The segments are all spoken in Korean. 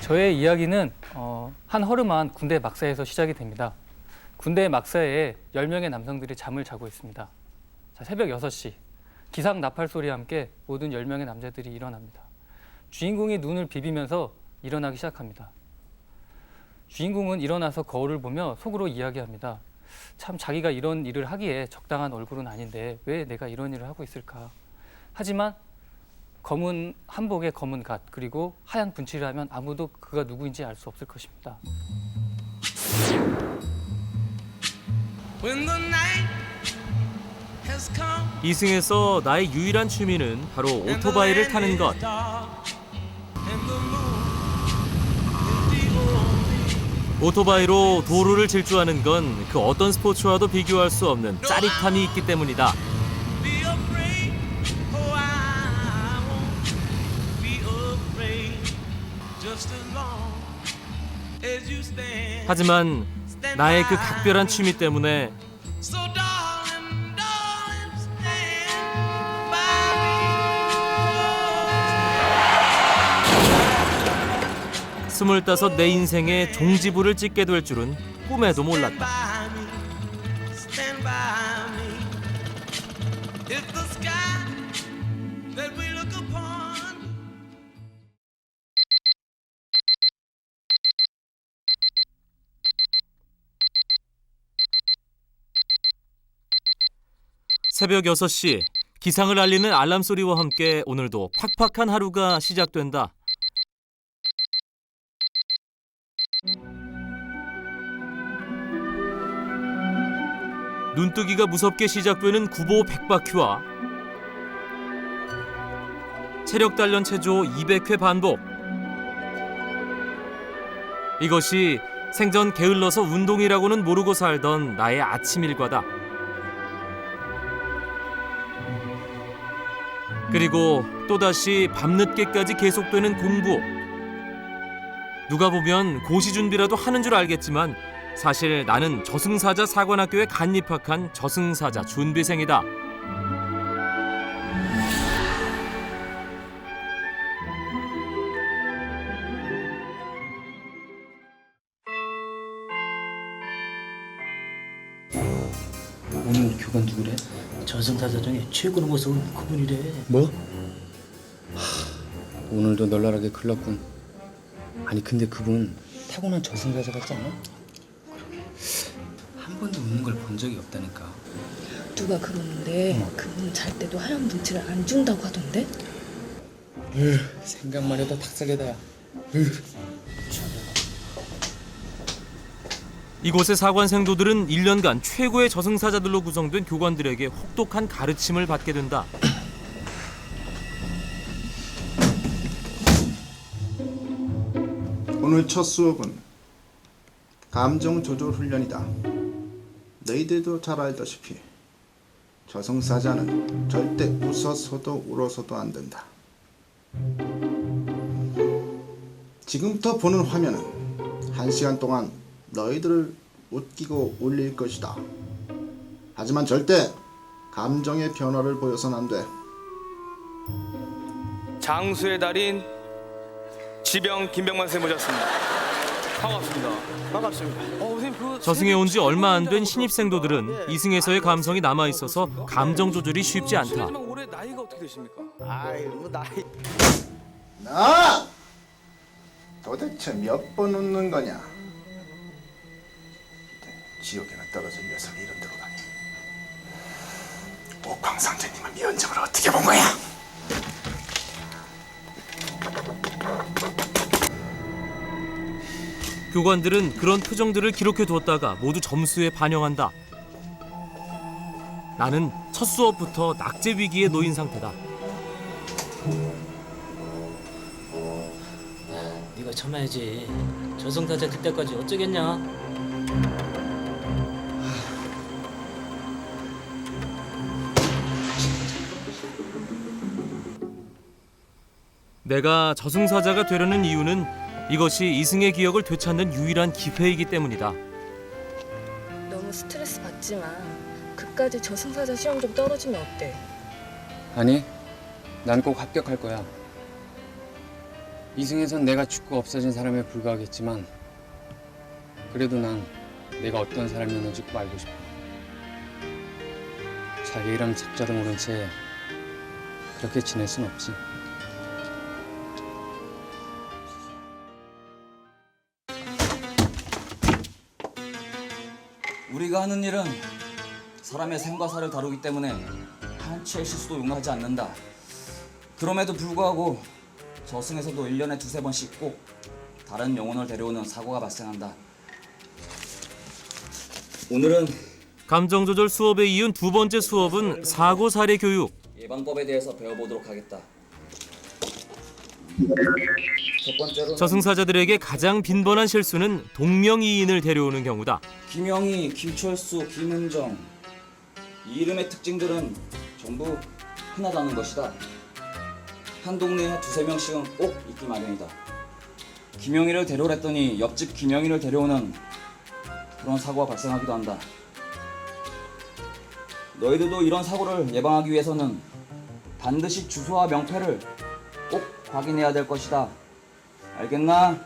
저의 이야기는 한 허름한 군대 막사에서 시작이 됩니다. 군대 막사에 10명의 남성들이 잠을 자고 있습니다. 자, 새벽 6시, 기상 나팔 소리와 함께 모든 10명의 남자들이 일어납니다. 주인공이 눈을 비비면서 일어나기 시작합니다. 주인공은 일어나서 거울을 보며 속으로 이야기합니다. 참 자기가 이런 일을 하기에 적당한 얼굴은 아닌데 왜 내가 이런 일을 하고 있을까? 하지만 검은 한복에 검은 갓 그리고 하얀 분칠을 하면 아무도 그가 누구인지 알 수 없을 것입니다. 이승에서 나의 유일한 취미는 바로 오토바이를 타는 것. 오토바이로 도로를 질주하는 건 그 어떤 스포츠와도 비교할 수 없는 짜릿함이 있기 때문이다. 하지만 나의 그 각별한 취미 때문에 스물다섯 내 인생에 종지부를 찍게 될 줄은 꿈에도 몰랐다. 새벽 6시 기상을 알리는 알람 소리와 함께 오늘도 팍팍한 하루가 시작된다. 눈뜨기가 무섭게 시작되는 구보 100바퀴와 체력 단련 체조 200회 반복. 이것이 생전 게을러서 운동이라고는 모르고 살던 나의 아침 일과다. 그리고 또다시 밤늦게까지 계속되는 공부. 누가 보면 고시 준비라도 하는 줄 알겠지만 사실 나는 저승사자 사관학교에 간입학한 저승사자 준비생이다. 오늘 교관 누구래? 저승사자 중에 최고로 무서운 그분이래. 뭐? 오늘도 널널하게 글렀군. 아니 근데 그분 타고난 저승사자 같지 않아? 한 번도 웃는 걸 본 적이 없다니까. 누가 그러는데 그분 잘 때도 하얀 분칠을 안 준다고 하던데? 생각만 해도 닭살이다. 이곳의 사관생도들은 1년간 최고의 저승사자들로 구성된 교관들에게 혹독한 가르침을 받게 된다. 오늘 첫 수업은 감정 조절 훈련이다. 너희들도 잘 알다시피 저승사자는 절대 웃어서도 울어서도 안 된다. 지금부터 보는 화면은 1시간 동안 너희들을 웃기고 울릴 것이다. 하지만 절대 감정의 변화를 보여서는 안 돼. 장수의 달인 지병 김병만 선생님 모셨습니다. 반갑습니다. 반갑습니다. 선생님 저승에 온 지 얼마 안 된 신입생도들은 이승에서의 감성이 남아있어서 감정 조절이 쉽지 않다. 실례지만 올해 나이가 어떻게 되십니까? 나! 도대체 몇 번 웃는 거냐? 지옥에는 떨어진 녀석이 이런 데로 가니 옥황상제님은 면접을 어떻게 본 거야? 교관들은 그런 표정들을 기록해두었다가 모두 점수에 반영한다. 나는 첫 수업부터 낙제 위기에 놓인 상태다. 네가 참아야지. 저승사자 그때까지 어쩌겠냐? 내가 저승사자가 되려는 이유는 이것이 이승의 기억을 되찾는 유일한 기회이기 때문이다. 너무 스트레스 받지만 그까지 저승사자 시험 좀 떨어지면 어때? 아니, 난 꼭 합격할 거야. 이승에선 내가 죽고 없어진 사람에 불과하겠지만 그래도 난 내가 어떤 사람이었는지 꼭 알고 싶어. 자기 이름 작자도 모른 채 그렇게 지낼 순 없지. 우리가 하는 일은 사람의 생과 사를 다루기 때문에 한치의 실수도 용하지 않는다. 그럼에도 불구하고 저승에서도 1년에 2-3번씩 꼭 다른 영혼을 데려오는 사고가 발생한다. 오늘은 감정 조절 수업에 이은 두 번째 수업은 사고 사례 교육. 예방법에 대해서 배워보도록 하겠다. 첫 번째로 저승사자들에게 가장 빈번한 실수는 동명이인을 데려오는 경우다. 김영희, 김철수, 김은정 이 이름의 특징들은 전부 흔하다는 것이다. 한 동네에 2-3명씩은 꼭 있기 마련이다. 김영희를 데려오랬더니 옆집 김영희를 데려오는 그런 사고가 발생하기도 한다. 너희들도 이런 사고를 예방하기 위해서는 반드시 주소와 명패를 꼭 확인해야 될 것이다. 알겠나?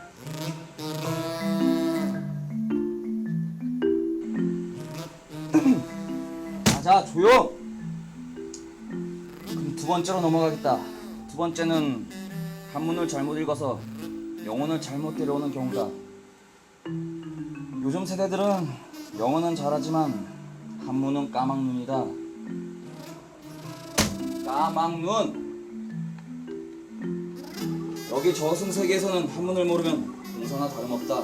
자, 조용! 그럼 두 번째로 넘어가겠다. 두 번째는 한문을 잘못 읽어서 영혼을 잘못 데려오는 경우다. 요즘 세대들은 영어는 잘하지만 한문은 까막눈이다. 까막눈! 여기 저승세계에서는 한문을 모르면 공사나 다름없다.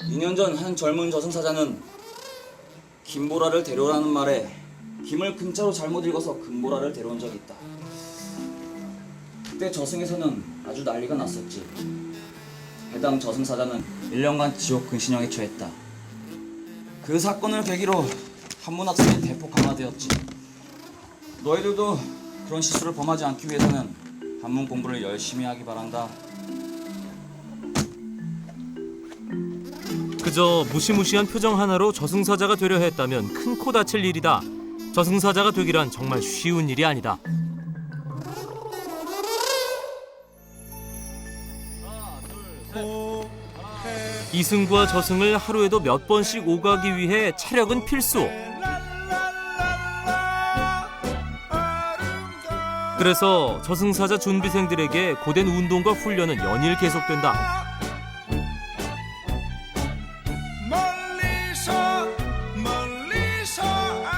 2년 전 한 젊은 저승사자는 김보라를 데려오라는 말에 김을 금자로 잘못 읽어서 금보라를 데려온 적이 있다. 그때 저승에서는 아주 난리가 났었지. 해당 저승사자는 1년간 지옥 근신형에 처했다. 그 사건을 계기로 한문학습이 대폭 강화되었지. 너희들도 그런 실수를 범하지 않기 위해서는 한문 공부를 열심히 하기 바란다. 그저 무시무시한 표정 하나로 저승사자가 되려 했다면 큰 코 다칠 일이다. 저승사자가 되기란 정말 쉬운 일이 아니다. 이승과 저승을 하루에도 몇 번씩 오가기 위해 체력은 필수. 그래서 저승사자 준비생들에게 고된 운동과 훈련은 연일 계속된다.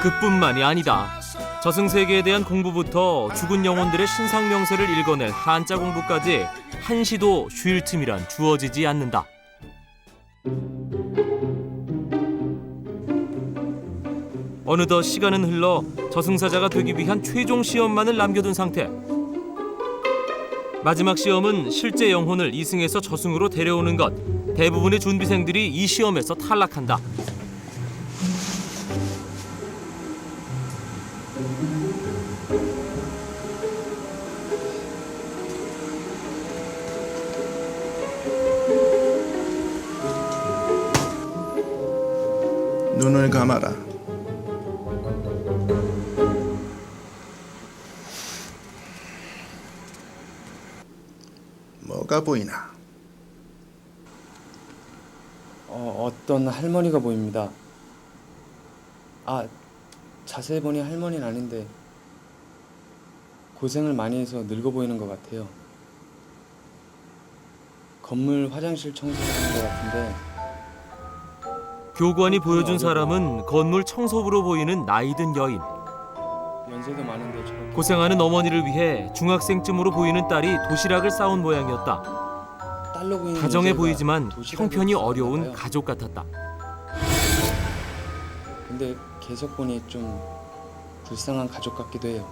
그뿐만이 아니다. 저승세계에 대한 공부부터 죽은 영혼들의 신상명세를 읽어낼 한자 공부까지 한시도 쉴 틈이란 주어지지 않는다. 어느덧 시간은 흘러 저승사자가 되기 위한 최종 시험만을 남겨둔 상태. 마지막 시험은 실제 영혼을 이승에서 저승으로 데려오는 것. 대부분의 준비생들이 이 시험에서 탈락한다. 눈을 감아라. 뭐가 보이나? 어떤 할머니가 보입니다. 자세히 보니 할머니는 아닌데 고생을 많이 해서 늙어 보이는 것 같아요. 건물 화장실 청소를 하는 것 같은데 교관이 보여준 사람은 건물 청소부로 보이는 나이든 여인. 연세도 많은데 저렇게 고생하는 어머니를 위해 중학생쯤으로 보이는 딸이 도시락을 싸온 모양이었다. 딸로 보이는 다정해 여자가 보이지만 도시락을 형편이 싸왔나 어려운 봐요. 가족 같았다. 근데 계속 보니 좀 불쌍한 가족 같기도 해요.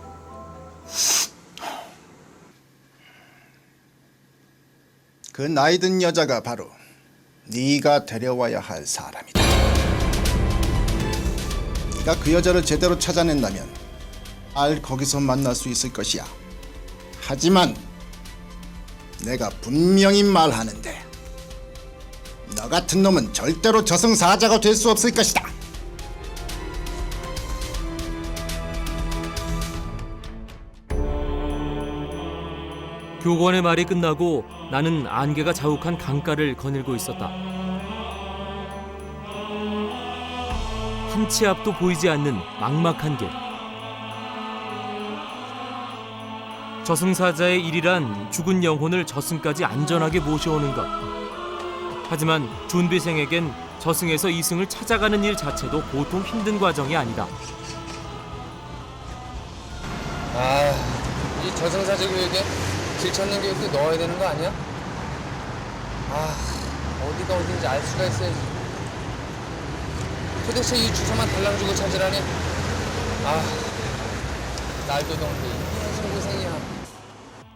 그 나이든 여자가 바로 네가 데려와야 할 사람이다. 네가 그 여자를 제대로 찾아낸다면 날 거기서 만날 수 있을 것이야. 하지만 내가 분명히 말하는데 너 같은 놈은 절대로 저승사자가 될 수 없을 것이다. 교관의 말이 끝나고 나는 안개가 자욱한 강가를 거닐고 있었다. 한 치 앞도 보이지 않는 막막한 길. 저승사자의 일이란 죽은 영혼을 저승까지 안전하게 모셔오는 것. 하지만 준비생에겐 저승에서 이승을 찾아가는 일 자체도 보통 힘든 과정이 아니다. 이 저승사자 교육에 길 찾는 교육도 넣어야 되는 거 아니야? 어디가 어딘지 알 수가 있어야지. 도대체 이 주소만 달랑 주고 찾으라니? 날도 더운데 무슨 고생이야.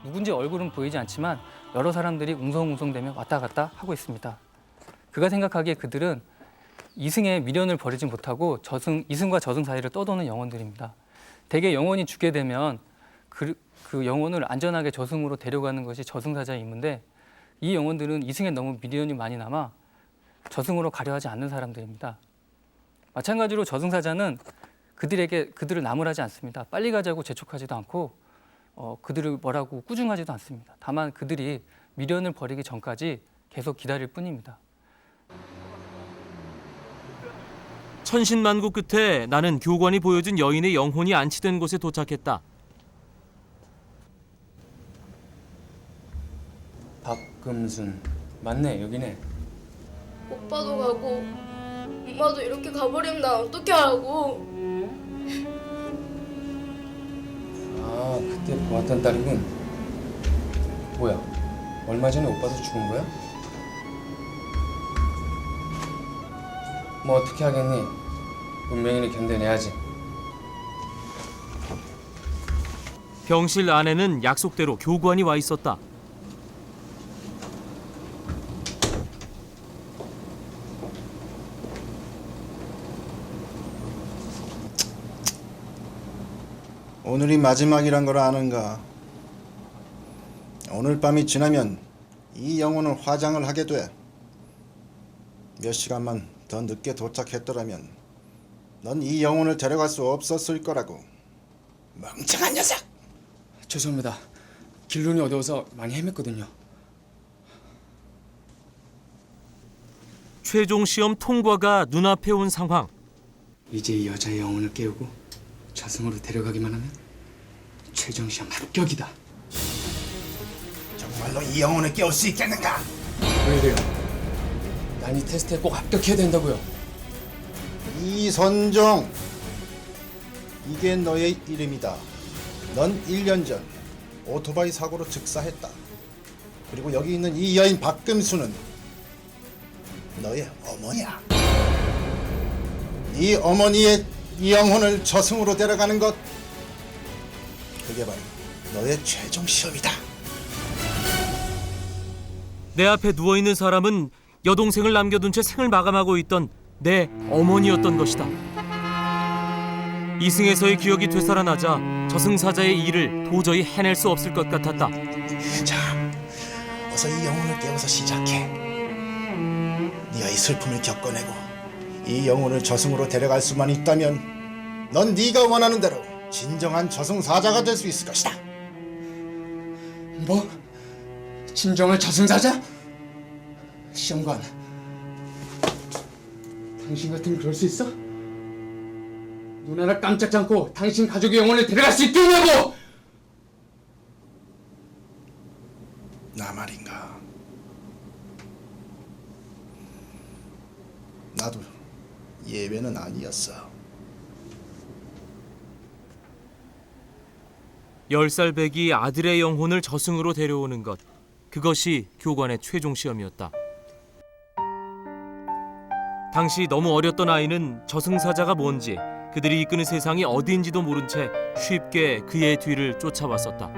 누군지 얼굴은 보이지 않지만 여러 사람들이 웅성웅성대며 왔다 갔다 하고 있습니다. 그가 생각하기에 그들은 이승의 미련을 버리지 못하고 이승과 저승 사이를 떠도는 영혼들입니다. 대개 영혼이 죽게 되면 그 영혼을 안전하게 저승으로 데려가는 것이 저승사자의 임무인데, 이 영혼들은 이승에 너무 미련이 많이 남아 저승으로 가려 하지 않는 사람들입니다. 마찬가지로 저승사자는 그들을 나무라지 않습니다. 빨리 가자고 재촉하지도 않고 그들을 뭐라고 꾸중하지도 않습니다. 다만 그들이 미련을 버리기 전까지 계속 기다릴 뿐입니다. 천신만고 끝에 나는 교관이 보여준 여인의 영혼이 안치된 곳에 도착했다. 박금순 맞네, 여기네. 오빠도 가고 엄마도 이렇게 가버리면 난 어떻게 하라고. 그때 보았던 딸이군. 뭐야, 얼마 전에 오빠도 죽은 거야? 뭐 어떻게 하겠니? 운명이니 견뎌내야지. 병실 안에는 약속대로 교관이 와 있었다. 오늘이 마지막이란 걸 아는가? 오늘 밤이 지나면 이 영혼을 화장을 하게 돼. 몇 시간만 더 늦게 도착했더라면 넌 이 영혼을 데려갈 수 없었을 거라고. 멍청한 녀석! 죄송합니다. 길눈이 어두워서 많이 헤맸거든요. 최종 시험 통과가 눈앞에 온 상황. 이제 이 여자의 영혼을 깨우고 저승으로 데려가기만 하면 최종 시험 합격이다. 정말로 이 영혼을 깨울 수 있겠는가? 왜 이래요? 난 이 테스트에 꼭 합격해야 된다고요. 이선종, 이게 너의 이름이다. 넌 1년 전 오토바이 사고로 즉사했다. 그리고 여기 있는 이 여인 박금수는 너의 어머니야. 네 어머니의 이 영혼을 저승으로 데려가는 것, 그게 바로 너의 최종 시험이다. 내 앞에 누워있는 사람은 여동생을 남겨둔 채 생을 마감하고 있던 내 어머니였던 것이다. 이승에서의 기억이 되살아나자 저승사자의 일을 도저히 해낼 수 없을 것 같았다. 자, 어서 이 영혼을 깨워서 시작해. 네가 이 슬픔을 겪어내고 이 영혼을 저승으로 데려갈 수만 있다면 넌 네가 원하는 대로 진정한 저승사자가 될 수 있을 것이다. 뭐? 진정한 저승사자? 시험관, 당신 같으면 그럴 수 있어? 눈 하나 깜짝 않고 당신 가족의 영혼을 데려갈 수 있겠냐고! 나 말인가? 나도 예외는 아니었어. 10살 배기 아들의 영혼을 저승으로 데려오는 것, 그것이 교관의 최종 시험이었다. 당시 너무 어렸던 아이는 저승사자가 뭔지, 그들이 이끄는 세상이 어디인지도 모른 채 쉽게 그의 뒤를 쫓아왔었다.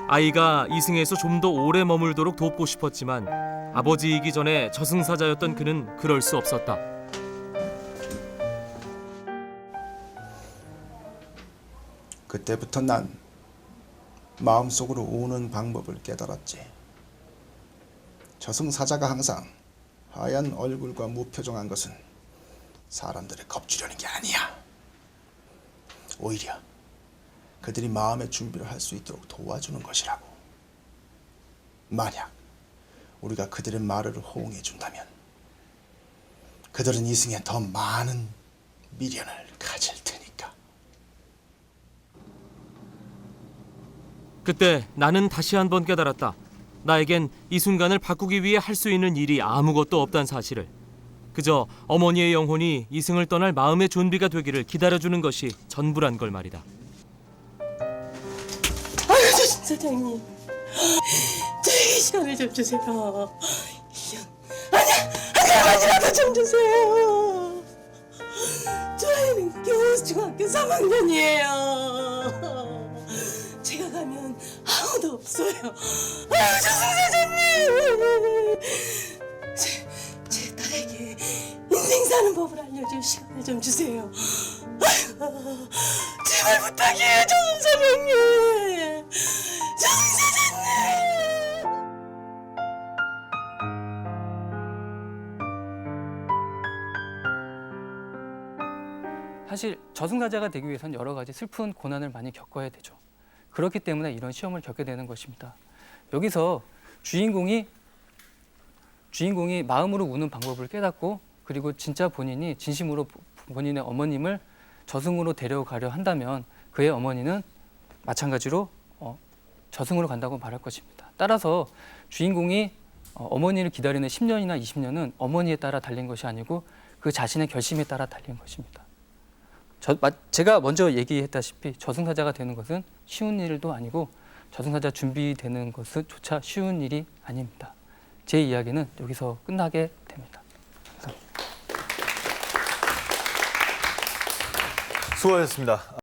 아이가 이승에서 좀 더 오래 머물도록 돕고 싶었지만 아버지이기 전에 저승사자였던 그는 그럴 수 없었다. 그때부터 난 마음속으로 우는 방법을 깨달았지. 저승사자가 항상 하얀 얼굴과 무표정한 것은 사람들을 겁주려는 게 아니야. 오히려 그들이 마음의 준비를 할 수 있도록 도와주는 것이라고. 만약 우리가 그들의 말을 호응해 준다면 그들은 이승에 더 많은 미련을 가질 테니까. 그때 나는 다시 한번 깨달았다. 나에겐 이 순간을 바꾸기 위해 할 수 있는 일이 아무것도 없다는 사실을. 그저 어머니의 영혼이 이승을 떠날 마음의 준비가 되기를 기다려주는 것이 전부란 걸 말이다. 아유, 사장님, 저에게 시간을 좀 주세요. 1년, 아니, 한 달만이라도 좀 주세요. 저희는 겨우 중학교 3학년이에요. 제가 가면 아무도 없어요. 아유, 사장님, 제 딸에게 인생 사는 법을 알려줄 시간을 좀 주세요. 아유, 제발 부탁이에요, 사장님. 사장님. 사실 저승사자가 되기 위해서는 여러 가지 슬픈 고난을 많이 겪어야 되죠. 그렇기 때문에 이런 시험을 겪게 되는 것입니다. 여기서 주인공이 마음으로 우는 방법을 깨닫고 그리고 진짜 본인이 진심으로 본인의 어머님을 저승으로 데려가려 한다면 그의 어머니는 마찬가지로 저승으로 간다고 말할 것입니다. 따라서 주인공이 어머니를 기다리는 10년이나 20년은 어머니에 따라 달린 것이 아니고 그 자신의 결심에 따라 달린 것입니다. 제가 먼저 얘기했다시피 저승사자가 되는 것은 쉬운 일도 아니고 저승사자 준비되는 것은 조차 쉬운 일이 아닙니다. 제 이야기는 여기서 끝나게 됩니다. 감사합니다. 수고하셨습니다.